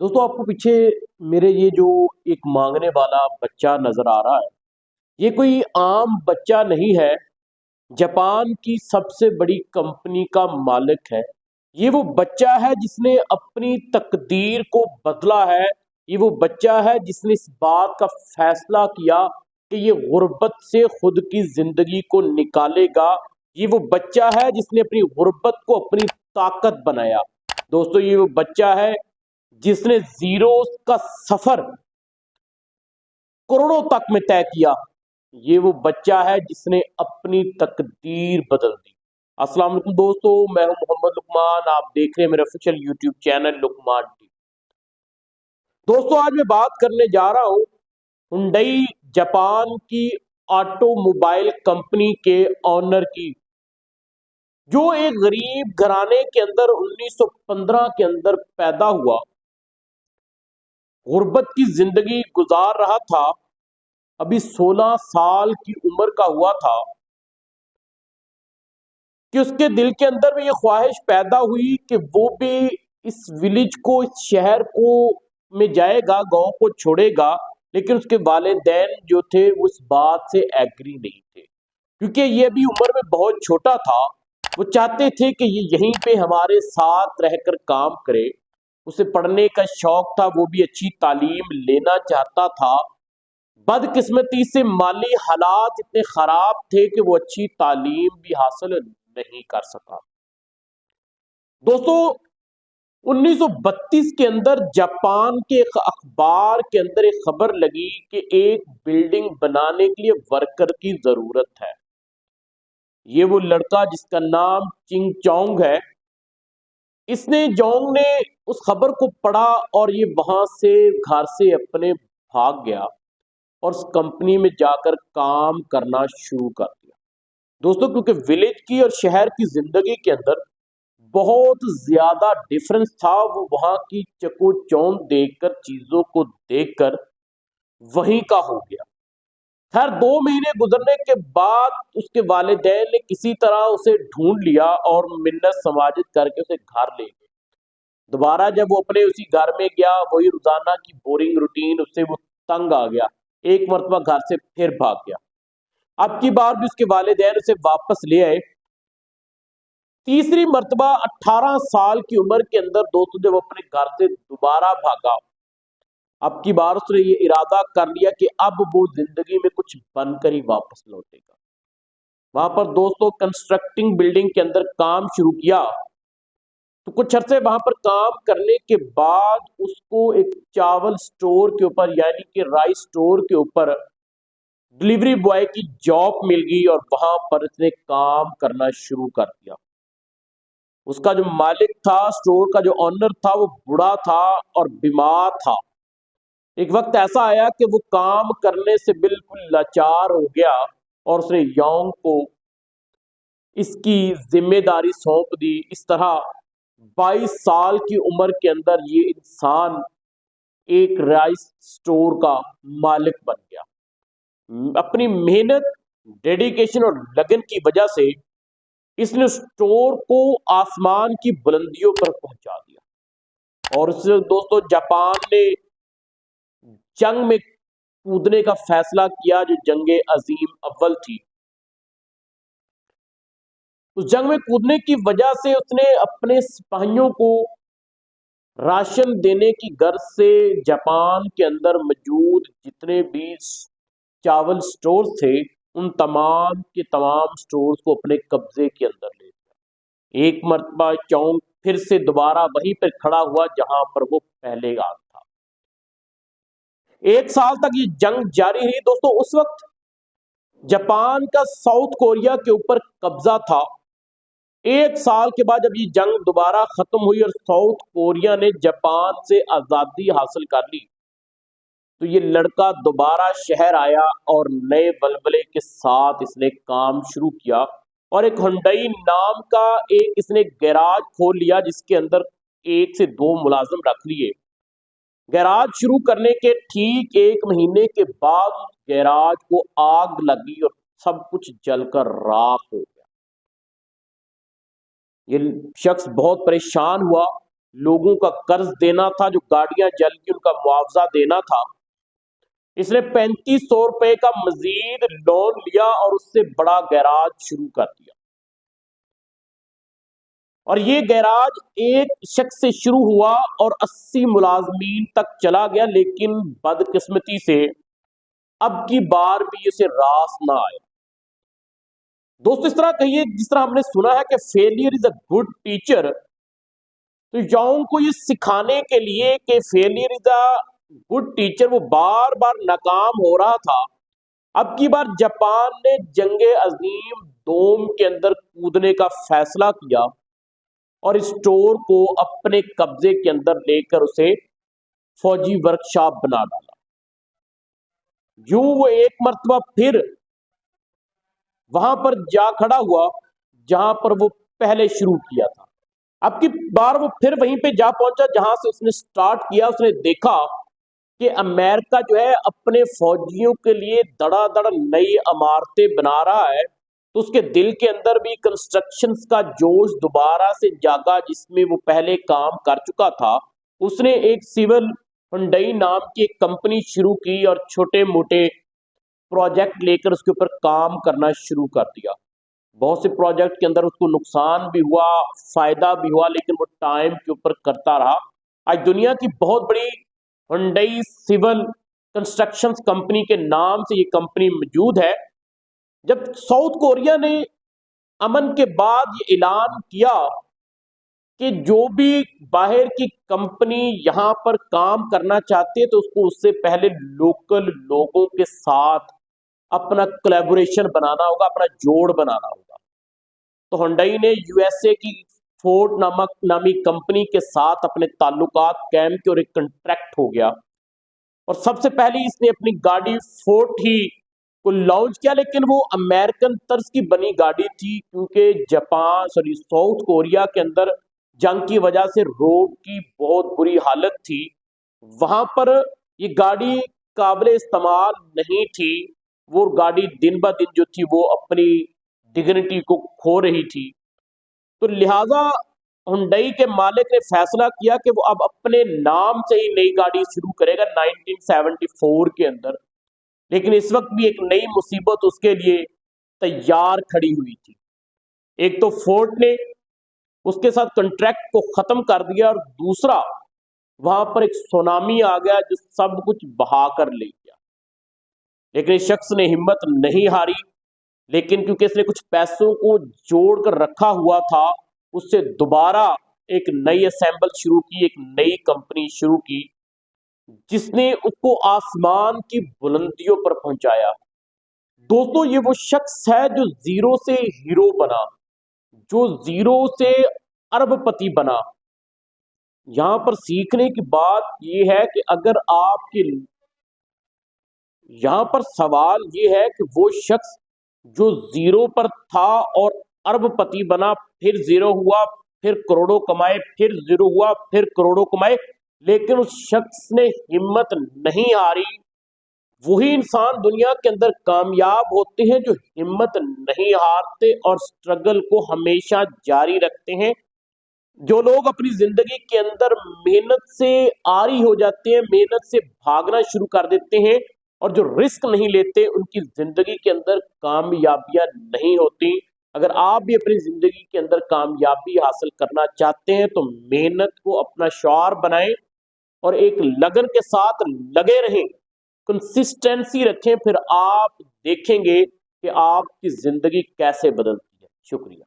दोस्तों आपको पीछे मेरे ये जो एक मांगने वाला बच्चा नजर आ रहा है, ये कोई आम बच्चा नहीं है। जापान की सबसे बड़ी कंपनी का मालिक है। ये वो बच्चा है जिसने अपनी तकदीर को बदला है। ये वो बच्चा है जिसने इस बात का फैसला किया कि ये गुर्बत से खुद की जिंदगी को निकालेगा। ये वो बच्चा है जिसने अपनी गुर्बत को अपनी ताकत बनाया। दोस्तों ये वो बच्चा है जिसने जीरो का सफर करोड़ों तक में तय किया। ये वो बच्चा है जिसने अपनी तकदीर बदल दी। अस्सलाम वालेकुम दोस्तों, मैं हूं मोहम्मद लुकमान। आप देख रहे हैं मेरा official YouTube channel Luqman T. दोस्तों आज मैं बात करने जा रहा हूं हुंडई जापान की ऑटोमोबाइल कंपनी के ऑनर की, जो एक गरीब घराने के अंदर 1915 के अंदर पैदा हुआ, गुर्बत की जिंदगी गुजार रहा था। अभी 16 साल की उम्र का हुआ था कि उसके दिल के अंदर में ये ख्वाहिश पैदा हुई कि वो भी इस विलेज को, इस शहर को में जाएगा, गांव को छोड़ेगा। लेकिन उसके वालिदैन जो थे वो इस बात से एग्री नहीं थे, क्योंकि ये भी उम्र में बहुत छोटा था। वो चाहते थे कि ये यहीं पे हमारे साथ रहकर काम करे। उसे पढ़ने का शौक था, वो भी अच्छी तालीम लेना चाहता था। बदकिस्मती से माली हालात इतने खराब थे कि वो अच्छी तालीम भी हासिल नहीं कर सका। दोस्तों 1932 के अंदर जापान के एक अखबार के अंदर एक खबर लगी कि एक बिल्डिंग बनाने के लिए वर्कर की जरूरत है। ये वो लड़का जिसका नाम चिंग चोंग है, इसने जोंग ने उस खबर को पढ़ा और ये वहां से घर से अपने भाग गया और उस कंपनी में जाकर काम करना शुरू कर दिया। दोस्तों क्योंकि विलेज की और शहर की जिंदगी के अंदर बहुत ज्यादा डिफरेंस था, वो वहां की चकोचौंध देखकर, चीजों को देखकर वहीं का हो गया। खैर 2 महीने गुजरने के बाद उसके वालिदैन ने किसी तरह उसे ढूंढ लिया और मिन्नत समाजित करके उसे घर ले गए। दोबारा जब वो अपने उसी घर में गया, वही रोजाना की बोरिंग रूटीन, उससे वो तंग आ गया। एक मरतबा घर से फिर भाग गया। अब की बार भी उसके वालिदैन उसे वापस ले आए। तीसरी मरतबा 18 साल की उम्र के अंदर दोस्तों जब अपने घर से दोबारा भागा, अब की बार उसने ये इरादा कर लिया कि अब वो जिंदगी में कुछ बनकर ही वापस लौटेगा। वहां पर दोस्तों कंस्ट्रक्टिंग बिल्डिंग के अंदर काम शुरू किया। तो कुछ अरसे वहां पर काम करने के बाद उसको एक चावल स्टोर के ऊपर, यानी कि राइस स्टोर के ऊपर डिलीवरी बॉय की जॉब मिल गई और वहां पर उसने काम करना शुरू कर दिया। उसका जो मालिक था, स्टोर का जो ऑनर था, वो बूढ़ा था और बीमार था। एक वक्त ऐसा आया कि वो काम करने से बिल्कुल लाचार हो गया और उसने योंग को इसकी जिम्मेदारी सौंप दी। इस तरह 22 साल की उम्र के अंदर ये इंसान एक राइस स्टोर का मालिक बन गया। अपनी मेहनत, डेडिकेशन और लगन की वजह से इसने स्टोर को आसमान की बुलंदियों पर पहुंचा दिया और उससे दोस्तों जापान ने जंग में कूदने का फैसला किया, जो जंगे अजीम अव्वल थी। उस जंग में कूदने की वजह से उसने अपने सिपाहियों को राशन देने की गर्ज से जापान के अंदर मौजूद जितने भी चावल स्टोर थे, उन तमाम के तमाम स्टोर्स को अपने कब्जे के अंदर ले लिया। एक मरतबा चौंक फिर से दोबारा वहीं पर खड़ा हुआ जहां पर वो पहले आ था। 1 साल तक ये जंग जारी रही दोस्तों। उस वक्त जापान का साउथ कोरिया के ऊपर कब्जा था। 1 साल के बाद जब ये जंग दोबारा खत्म हुई और साउथ कोरिया ने जापान से आजादी हासिल कर ली, तो ये लड़का दोबारा शहर आया और नए बलबले के साथ इसने काम शुरू किया और एक हुंडई नाम का एक इसने गैराज खोल लिया, जिसके अंदर 1 से 2 मुलाजिम रख लिए। गैराज शुरू करने के ठीक 1 महीने के बाद गैराज को आग लगी और सब कुछ जलकर राख हो गया। ये शख्स बहुत परेशान हुआ, लोगों का कर्ज देना था, जो गाड़ियां जल गई उनका मुआवजा देना था। इसने 3500 रुपए का मजीद लोन लिया और उससे बड़ा गैराज शुरू कर दिया। और ये गैराज एक शख्स से शुरू हुआ और 80 मुलाजमीन तक चला गया, लेकिन बदकिस्मती से अब की बार भी इसे रास ना आया। दोस्तों, इस तरह कहिए, जिस तरह हमने सुना है कि failure is a good teacher, तो युवाओं को ये सिखाने के लिए कि failure is a good teacher, वो बार बार नाकाम हो रहा था। अब की बार जापान ने जंगे अजीम दोम के अंदर कूदने का फैसला किया और स्टोर को अपने कब्जे के अंदर लेकर उसे फौजी वर्कशॉप बना डाला। यूं वो एक मर्तबा फिर वहां पर जा खड़ा हुआ जहां पर वो पहले शुरू किया था। अब की बार वो फिर वहीं पे जा पहुंचा जहां से उसने स्टार्ट किया। उसने देखा कि अमेरिका जो है अपने फौजियों के लिए धड़ाधड़ नई इमारतें बना रहा है, तो उसके दिल के अंदर भी कंस्ट्रक्शन का जोश दोबारा से जागा, जिसमें वो पहले काम कर चुका था। उसने एक सिविल हुंडई नाम की एक कंपनी शुरू की और छोटे मोटे प्रोजेक्ट लेकर उसके ऊपर काम करना शुरू कर दिया। बहुत से प्रोजेक्ट के अंदर उसको नुकसान भी हुआ, फायदा भी हुआ, लेकिन वो टाइम के ऊपर करता रहा। आज दुनिया की बहुत बड़ी हुंडई सिविल कंस्ट्रक्शन कंपनी के नाम से ये कंपनी मौजूद है। जब साउथ कोरिया ने अमन के बाद ये ऐलान किया कि जो भी बाहर की कंपनी यहां पर काम करना चाहती है, तो उसको उससे पहले लोकल लोगों के साथ अपना कोलैबोरेशन बनाना होगा, अपना जोड़ बनाना होगा। तो हुंडई ने यूएसए की फोर्ड नामी कंपनी के साथ अपने ताल्लुकात कायम किए और एक कॉन्ट्रैक्ट हो गया। और सबसे पहले इसने अपनी गाड़ी फोर्ड ही को लॉन्च किया, लेकिन वो अमेरिकन तर्ज की बनी गाड़ी थी, क्योंकि साउथ कोरिया के अंदर जंग की वजह से रोड की बहुत बुरी हालत थी। वहां पर ये गाड़ी काबिल इस्तेमाल नहीं थी। वो गाड़ी दिन ब दिन जो थी वो अपनी डिग्निटी को खो रही थी। तो लिहाजा हुंडई के मालिक ने फैसला किया कि वो अब अपने नाम से ही नई गाड़ी शुरू करेगा 1974 के अंदर। लेकिन इस वक्त भी एक नई मुसीबत उसके लिए तैयार खड़ी हुई थी। एक तो फोर्ड ने उसके साथ कॉन्ट्रैक्ट को खत्म कर दिया, और दूसरा वहां पर एक सुनामी आ गया जो सब कुछ बहा कर ले गया। लेकिन इस शख्स ने हिम्मत नहीं हारी, लेकिन क्योंकि इसने कुछ पैसों को जोड़ कर रखा हुआ था, उससे दोबारा एक नई असेंबल शुरू की, एक नई कंपनी शुरू की, जिसने उसको आसमान की बुलंदियों पर पहुंचाया। दोस्तों, ये वो शख्स है जो जीरो से हीरो बना, जो जीरो से अरबपति बना। यहां पर सीखने की बात यह है कि अगर आपके यहां पर सवाल ये है कि वो शख्स जो जीरो पर था और अरबपति बना, फिर जीरो हुआ, फिर करोड़ों कमाए, फिर जीरो हुआ, फिर करोड़ों कमाए, लेकिन उस शख्स ने हिम्मत नहीं हारी। वही इंसान दुनिया के अंदर कामयाब होते हैं जो हिम्मत नहीं हारते और स्ट्रगल को हमेशा जारी रखते हैं। जो लोग अपनी जिंदगी के अंदर मेहनत से आरी हो जाते हैं, मेहनत से भागना शुरू कर देते हैं और जो रिस्क नहीं लेते, उनकी जिंदगी के अंदर कामयाबियां नहीं होती। अगर आप भी अपनी जिंदगी के अंदर कामयाबी हासिल करना चाहते हैं तो मेहनत को अपना शौहर बनाएं और एक लगन के साथ लगे रहें, कंसिस्टेंसी रखें, फिर आप देखेंगे कि आपकी जिंदगी कैसे बदलती है। शुक्रिया।